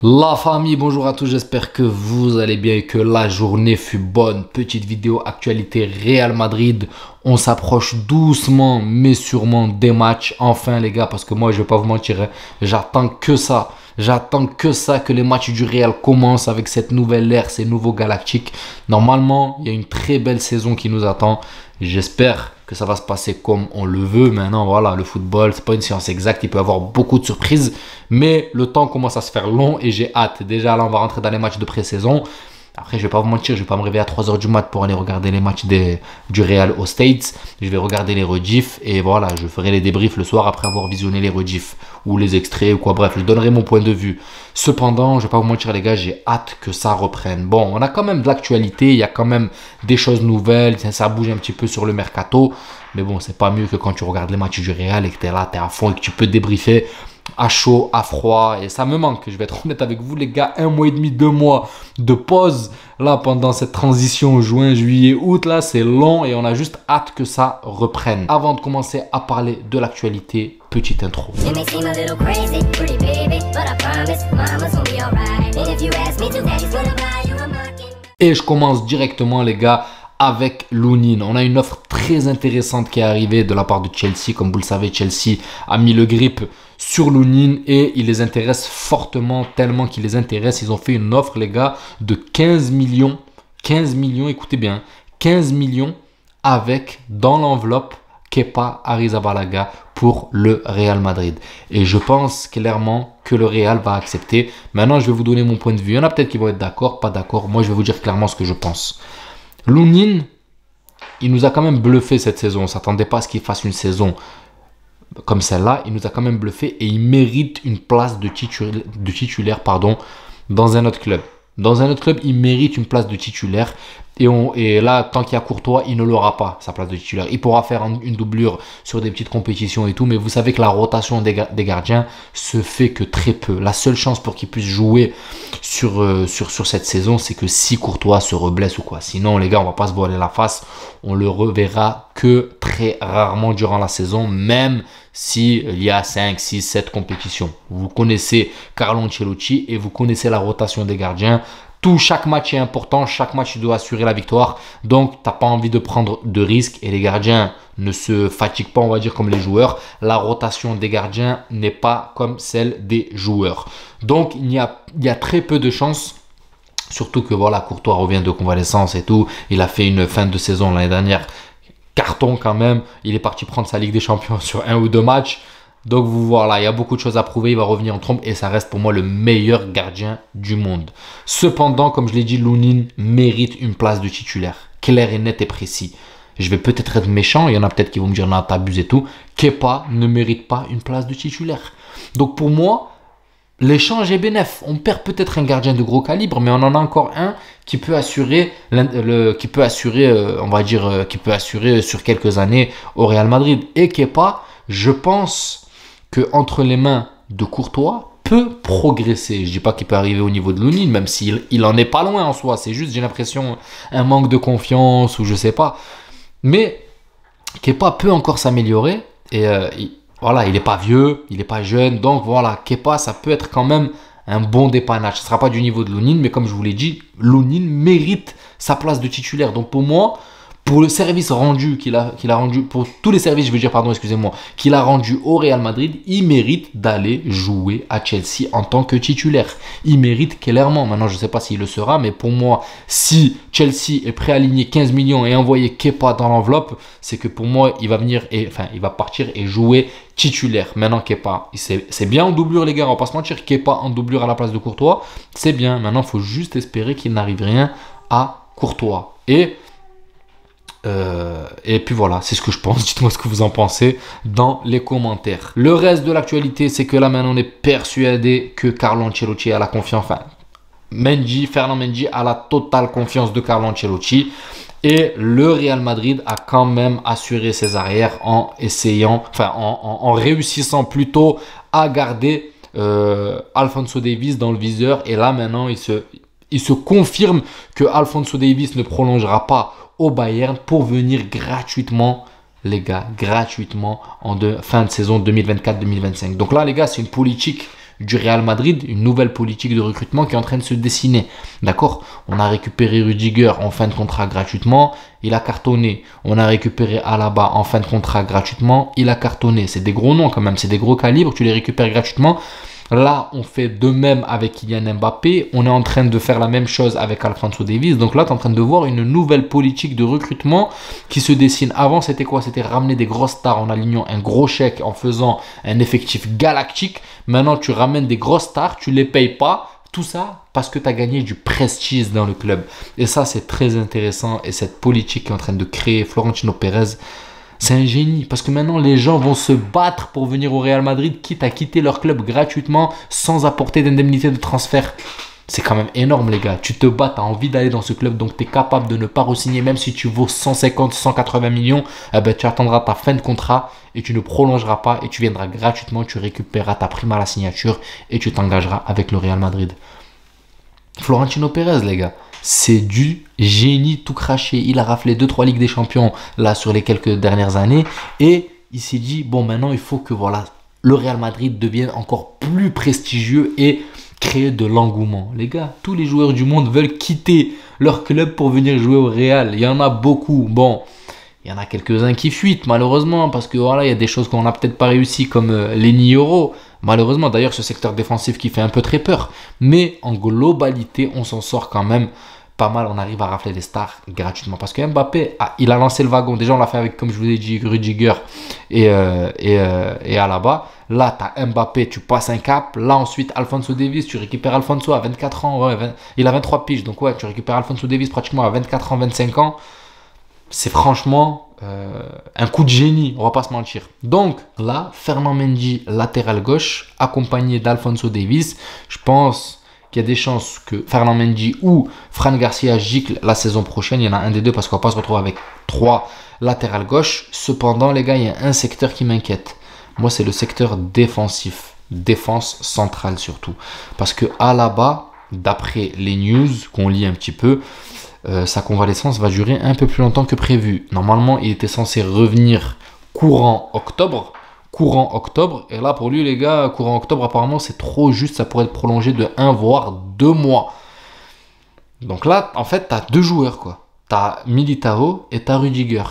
La famille, bonjour à tous, j'espère que vous allez bien et que la journée fut bonne. Petite vidéo actualité Real Madrid. On s'approche doucement mais sûrement des matchs. Enfin les gars, parce que moi je vais pas vous mentir, hein, j'attends que ça. J'attends que ça, que les matchs du Real commencent avec cette nouvelle ère, ces nouveaux galactiques. Normalement, il y a une très belle saison qui nous attend. J'espère que ça va se passer comme on le veut. Maintenant, voilà, le football, c'est pas une science exacte. Il peut y avoir beaucoup de surprises. Mais le temps commence à se faire long et j'ai hâte. Déjà, là, on va rentrer dans les matchs de pré-saison. Après, je vais pas vous mentir, je vais pas me réveiller à 3 h du mat pour aller regarder les matchs du Real aux States. Je vais regarder les rediffs et voilà, je ferai les débriefs le soir après avoir visionné les rediffs ou les extraits ou quoi. Bref, je donnerai mon point de vue. Cependant, je vais pas vous mentir les gars, j'ai hâte que ça reprenne. Bon, on a quand même de l'actualité, il y a quand même des choses nouvelles, ça bouge un petit peu sur le mercato. Mais bon, c'est pas mieux que quand tu regardes les matchs du Real et que tu es là, tu es à fond et que tu peux débriefer à chaud, à froid, et ça me manque. Je vais être honnête avec vous les gars, 1 mois et demi, 2 mois de pause là pendant cette transition juin, juillet, août là, c'est long et on a juste hâte que ça reprenne. Avant de commencer à parler de l'actualité, petite intro. Et je commence directement les gars avec Lunin. On a une offre très intéressante qui est arrivée de la part de Chelsea. Comme vous le savez, Chelsea a mis le grip sur Lunin et il les intéresse fortement, tellement qu'il les intéresse. Ils ont fait une offre, les gars, de 15 millions. 15 millions, écoutez bien, 15 millions avec, dans l'enveloppe, Kepa Arrizabalaga pour le Real Madrid. Et je pense clairement que le Real va accepter. Maintenant, je vais vous donner mon point de vue. Il y en a peut-être qui vont être d'accord, pas d'accord. Moi, je vais vous dire clairement ce que je pense. Lunin, il nous a quand même bluffé cette saison. On ne s'attendait pas à ce qu'il fasse une saison comme celle-là. Il nous a quand même bluffé et il mérite une place de titulaire dans un autre club. Dans un autre club, il mérite une place de titulaire. Et là, tant qu'il y a Courtois, il ne l'aura pas, sa place de titulaire. Il pourra faire une doublure sur des petites compétitions et tout. Mais vous savez que la rotation des gardiens se fait que très peu. La seule chance pour qu'il puisse jouer sur cette saison, c'est que si Courtois se reblesse ou quoi. Sinon, les gars, on va pas se voiler la face. On le reverra que très rarement durant la saison, même s'il y a 5, 6, 7 compétitions. Vous connaissez Carlo Ancelotti et vous connaissez la rotation des gardiens. Chaque match est important, chaque match doit assurer la victoire. Donc, tu n'as pas envie de prendre de risques et les gardiens ne se fatiguent pas, on va dire, comme les joueurs. La rotation des gardiens n'est pas comme celle des joueurs. Donc, il y a très peu de chances. Surtout que voilà, Courtois revient de convalescence et tout. Il a fait une fin de saison l'année dernière. Carton quand même. Il est parti prendre sa Ligue des Champions sur 1 ou 2 matchs. Donc vous voilà, il y a beaucoup de choses à prouver, il va revenir en trompe et ça reste pour moi le meilleur gardien du monde. Cependant, comme je l'ai dit, Lunin mérite une place de titulaire, clair et net et précis. Je vais peut-être être méchant, il y en a peut-être qui vont me dire non, t'abuses et tout. Kepa ne mérite pas une place de titulaire. Donc pour moi, l'échange est bénéf. On perd peut-être un gardien de gros calibre, mais on en a encore un qui peut assurer, sur quelques années au Real Madrid. Et Kepa, je pense que entre les mains de Courtois peut progresser. Je dis pas qu'il peut arriver au niveau de Lunin, même s'il en est pas loin en soi. C'est juste, j'ai l'impression, un manque de confiance ou je sais pas. Mais Kepa peut encore s'améliorer et voilà, il n'est pas vieux, il n'est pas jeune. Donc voilà, Kepa, ça peut être quand même un bon dépannage. Ce ne sera pas du niveau de Lunin, mais comme je vous l'ai dit, Lunin mérite sa place de titulaire. Donc pour moi, pour le service rendu qu'il a rendu, pour tous les services, je veux dire, pardon, excusez-moi, qu'il a rendu au Real Madrid, il mérite d'aller jouer à Chelsea en tant que titulaire. Il mérite clairement. Maintenant, je ne sais pas s'il le sera, mais pour moi, si Chelsea est prêt à aligner 15 millions et envoyer Kepa dans l'enveloppe, c'est que pour moi, il va partir et jouer titulaire. Maintenant, Kepa, c'est bien en doublure, les gars, on va pas se mentir. Kepa en doublure à la place de Courtois, c'est bien. Maintenant, il faut juste espérer qu'il n'arrive rien à Courtois. Et puis voilà, c'est ce que je pense. Dites-moi ce que vous en pensez dans les commentaires. Le reste de l'actualité, c'est que là maintenant on est persuadé que Carlo Ancelotti a la confiance. Enfin, Fernand Mendy a la totale confiance de Carlo Ancelotti. Et le Real Madrid a quand même assuré ses arrières en réussissant plutôt à garder Alphonso Davies dans le viseur. Et là maintenant, il se confirme que Alphonso Davies ne prolongera pas au Bayern pour venir gratuitement, les gars, gratuitement en fin de saison 2024-2025. Donc là, les gars, c'est une politique du Real Madrid, une nouvelle politique de recrutement qui est en train de se dessiner. D'accord? On a récupéré Rudiger en fin de contrat gratuitement, il a cartonné. On a récupéré Alaba en fin de contrat gratuitement, il a cartonné. C'est des gros noms quand même, c'est des gros calibres, tu les récupères gratuitement. Là, on fait de même avec Kylian Mbappé. On est en train de faire la même chose avec Alphonso Davies. Donc là, tu es en train de voir une nouvelle politique de recrutement qui se dessine. Avant, c'était quoi? C'était ramener des grosses stars en alignant un gros chèque, en faisant un effectif galactique. Maintenant, tu ramènes des grosses stars, tu les payes pas. Tout ça parce que tu as gagné du prestige dans le club. Et ça, c'est très intéressant. Et cette politique qui est en train de créer Florentino Pérez, c'est un génie. Parce que maintenant, les gens vont se battre pour venir au Real Madrid, quitte à quitter leur club gratuitement sans apporter d'indemnité de transfert. C'est quand même énorme, les gars. Tu te bats, tu as envie d'aller dans ce club, donc tu es capable de ne pas re-signer, même si tu vaux 150, 180 millions. Eh ben, tu attendras ta fin de contrat et tu ne prolongeras pas et tu viendras gratuitement, tu récupéreras ta prime à la signature et tu t'engageras avec le Real Madrid. Florentino Pérez, les gars, c'est du génie tout craché. Il a raflé 2-3 Ligues des Champions là sur les quelques dernières années et il s'est dit, bon, maintenant il faut que voilà, le Real Madrid devienne encore plus prestigieux et créer de l'engouement. Les gars, tous les joueurs du monde veulent quitter leur club pour venir jouer au Real. Il y en a beaucoup. Bon, il y en a quelques-uns qui fuitent malheureusement parce que voilà, il y a des choses qu'on n'a peut-être pas réussi comme Lenny Euro. Malheureusement, d'ailleurs, ce secteur défensif qui fait un peu très peur. Mais en globalité, on s'en sort quand même pas mal. On arrive à rafler des stars gratuitement. Parce que Mbappé, il a lancé le wagon. Déjà, on l'a fait avec, comme je vous ai dit, Rudiger et Alaba. Là, tu as Mbappé, tu passes un cap. Là, ensuite, Alphonso Davies, tu récupères Alphonso à 24 ans. Ouais, il a 23 piges. Donc, ouais, tu récupères Alphonso Davies pratiquement à 24 ans, 25 ans. C'est franchement un coup de génie, on va pas se mentir. Donc là, Fernand Mendy, latéral gauche, accompagné d'Alphonso Davies. Je pense qu'il y a des chances que Fernand Mendy ou Fran Garcia gicle la saison prochaine. Il y en a un des deux parce qu'on va pas se retrouver avec 3 latérales gauche. Cependant, les gars, il y a un secteur qui m'inquiète. Moi, c'est le secteur défensif. Défense centrale surtout. Parce que Alaba, d'après les news qu'on lit un petit peu, sa convalescence va durer un peu plus longtemps que prévu. Normalement, il était censé revenir courant octobre. Et là, pour lui, les gars, courant octobre, apparemment, c'est trop juste. Ça pourrait être prolongé de 1 voire 2 mois. Donc là, en fait, tu as 2 joueurs, quoi. Tu as Militao et tu as Rudiger.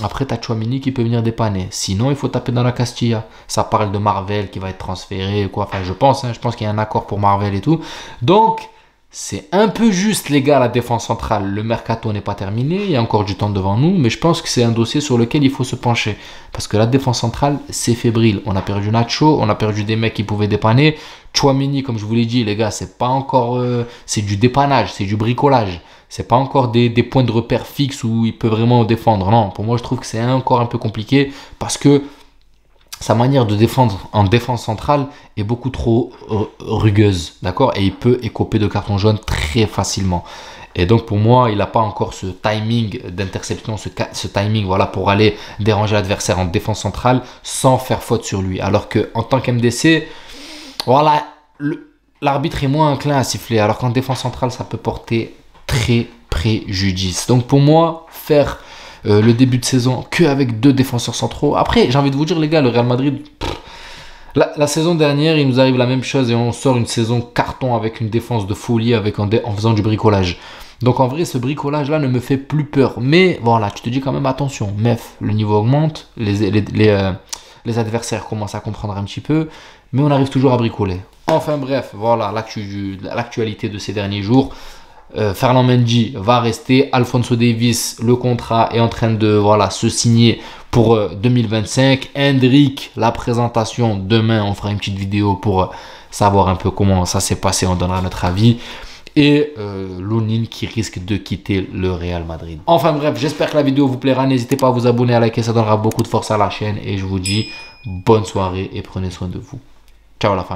Après, tu as Tchouaméni qui peut venir dépanner. Sinon, il faut taper dans la Castilla. Ça parle de Marvel qui va être transféré, quoi. Enfin, je pense qu'il y a un accord pour Marvel et tout. Donc, c'est un peu juste, les gars, la défense centrale. Le mercato n'est pas terminé, il y a encore du temps devant nous, mais je pense que c'est un dossier sur lequel il faut se pencher. Parce que la défense centrale, c'est fébrile. On a perdu Nacho, on a perdu des mecs qui pouvaient dépanner. Tchouaméni, comme je vous l'ai dit, les gars, c'est pas encore... c'est du dépannage, c'est du bricolage. C'est pas encore des points de repère fixes où il peut vraiment défendre. Non, pour moi, je trouve que c'est encore un peu compliqué parce que sa manière de défendre en défense centrale est beaucoup trop rugueuse, d'accord? Et il peut écoper de carton jaune très facilement. Et donc pour moi, il n'a pas encore ce timing d'interception, ce timing voilà, pour aller déranger l'adversaire en défense centrale sans faire faute sur lui. Alors qu'en tant qu'MDC, voilà, l'arbitre est moins enclin à siffler. Alors qu'en défense centrale, ça peut porter très préjudice. Donc pour moi, faire le début de saison qu'avec 2 défenseurs centraux. Après, j'ai envie de vous dire, les gars, le Real Madrid, la saison dernière, il nous arrive la même chose et on sort une saison carton avec une défense de folie en faisant du bricolage. Donc en vrai, ce bricolage-là ne me fait plus peur. Mais voilà, tu te dis quand même attention, MEF, le niveau augmente, les adversaires commencent à comprendre un petit peu, mais on arrive toujours à bricoler. Enfin bref, voilà l'actualité de ces derniers jours. Fernand Mendy va rester. Alphonso Davies, le contrat est en train de se signer pour 2025. Hendrick, la présentation demain, on fera une petite vidéo pour savoir un peu comment ça s'est passé, on donnera notre avis. Et Lunin qui risque de quitter le Real Madrid. Enfin bref, j'espère que la vidéo vous plaira. N'hésitez pas à vous abonner, à liker, ça donnera beaucoup de force à la chaîne. Et je vous dis bonne soirée et prenez soin de vous. Ciao la famille.